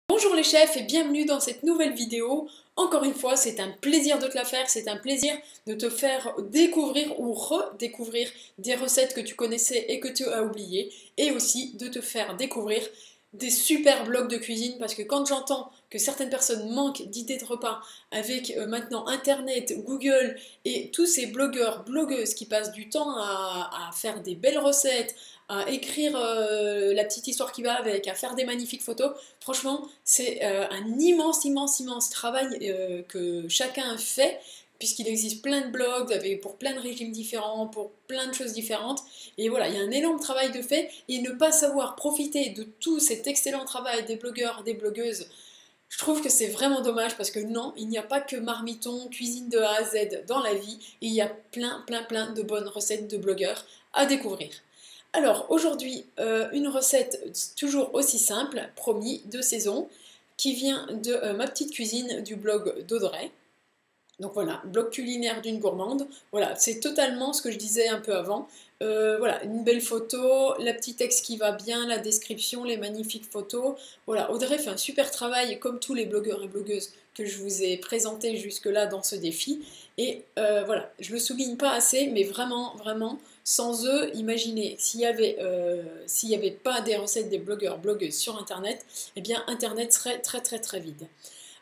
Bonjour les chefs et bienvenue dans cette nouvelle vidéo. Encore une fois, c'est un plaisir de te la faire, c'est un plaisir de te faire découvrir ou redécouvrir des recettes que tu connaissais et que tu as oubliées, et aussi de te faire découvrir des super blogs de cuisine, parce que quand j'entends que certaines personnes manquent d'idées de repas avec maintenant Internet, Google et tous ces blogueurs, blogueuses qui passent du temps à faire des belles recettes, à écrire la petite histoire qui va avec, à faire des magnifiques photos, franchement, c'est un immense travail que chacun fait, puisqu'il existe plein de blogs pour plein de régimes différents, pour plein de choses différentes. Et voilà, il y a un énorme travail de fait, et ne pas savoir profiter de tout cet excellent travail des blogueurs, des blogueuses, je trouve que c'est vraiment dommage, parce que non, il n'y a pas que marmiton, cuisine de A à Z dans la vie, il y a plein de bonnes recettes de blogueurs à découvrir. Alors aujourd'hui, une recette toujours aussi simple, promis, de saison, qui vient de ma petite cuisine du blog d'Audrey. Donc voilà, blog culinaire d'une gourmande. Voilà, c'est totalement ce que je disais un peu avant. Voilà, une belle photo, la petite texte qui va bien, la description, les magnifiques photos. Voilà, Audrey fait un super travail, comme tous les blogueurs et blogueuses que je vous ai présentés jusque-là dans ce défi. Et voilà, je le souligne pas assez, mais vraiment, sans eux, imaginez, s'il y avait pas des recettes des blogueurs, blogueuses sur Internet, eh bien Internet serait très vide.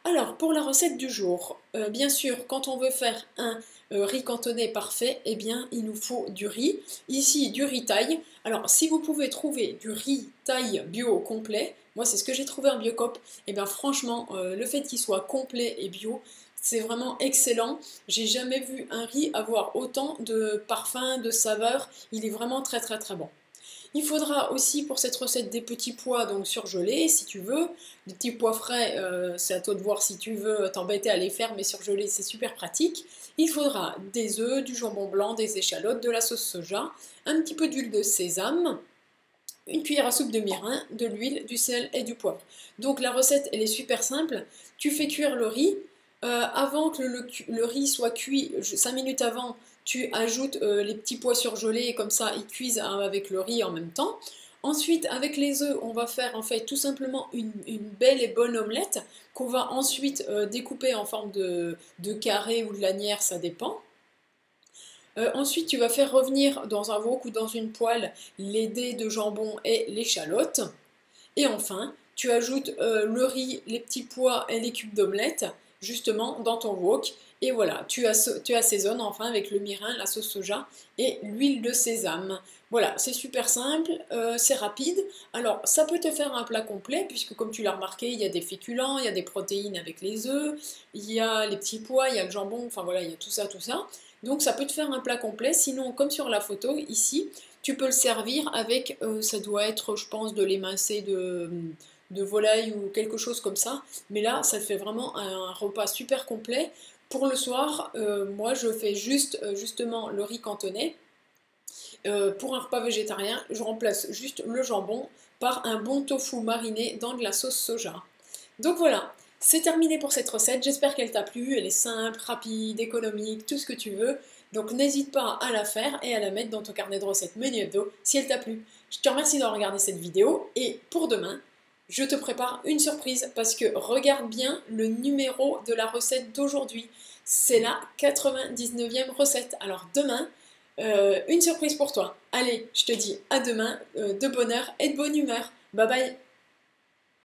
Alors, pour la recette du jour, bien sûr, quand on veut faire un riz cantonais parfait, eh bien, il nous faut du riz. Ici, du riz taille. Alors, si vous pouvez trouver du riz taille bio complet, moi, c'est ce que j'ai trouvé en Biocoop, eh bien, franchement, le fait qu'il soit complet et bio, c'est vraiment excellent. J'ai jamais vu un riz avoir autant de parfum, de saveur. Il est vraiment très bon. Il faudra aussi pour cette recette des petits pois donc surgelés si tu veux. Les petits pois frais, c'est à toi de voir si tu veux t'embêter à les faire, mais surgelés c'est super pratique. Il faudra des œufs, du jambon blanc, des échalotes, de la sauce soja, un petit peu d'huile de sésame, une cuillère à soupe de mirin, de l'huile, du sel et du poivre. Donc la recette elle est super simple. Tu fais cuire le riz. Avant que le riz soit cuit, 5 minutes avant, tu ajoutes les petits pois surgelés et comme ça ils cuisent avec le riz en même temps. Ensuite, avec les œufs, on va faire en fait tout simplement une belle et bonne omelette qu'on va ensuite découper en forme de carré ou de lanière, ça dépend. Ensuite, tu vas faire revenir dans un wok ou dans une poêle les dés de jambon et l'échalote. Et enfin, tu ajoutes le riz, les petits pois et les cubes d'omelette, justement, dans ton wok. Et voilà, tu assaisonnes enfin avec le mirin, la sauce soja et l'huile de sésame. Voilà, c'est super simple, c'est rapide. Alors, ça peut te faire un plat complet, puisque comme tu l'as remarqué, il y a des féculents, il y a des protéines avec les œufs, il y a les petits pois, il y a le jambon, enfin voilà, il y a tout ça. Donc ça peut te faire un plat complet. Sinon, comme sur la photo ici, tu peux le servir avec, ça doit être, je pense, de l'émincé de volaille ou quelque chose comme ça. Mais là, ça te fait vraiment un repas super complet. Pour le soir, moi, je fais justement le riz cantonais. Pour un repas végétarien, je remplace juste le jambon par un bon tofu mariné dans de la sauce soja. Donc voilà, c'est terminé pour cette recette. J'espère qu'elle t'a plu. Elle est simple, rapide, économique, tout ce que tu veux. Donc n'hésite pas à la faire et à la mettre dans ton carnet de recettes menu hebdo si elle t'a plu. Je te remercie d'avoir regardé cette vidéo et pour demain, je te prépare une surprise parce que regarde bien le numéro de la recette d'aujourd'hui. C'est la 99e recette. Alors demain, une surprise pour toi. Allez, je te dis à demain, de bonheur et de bonne humeur. Bye bye.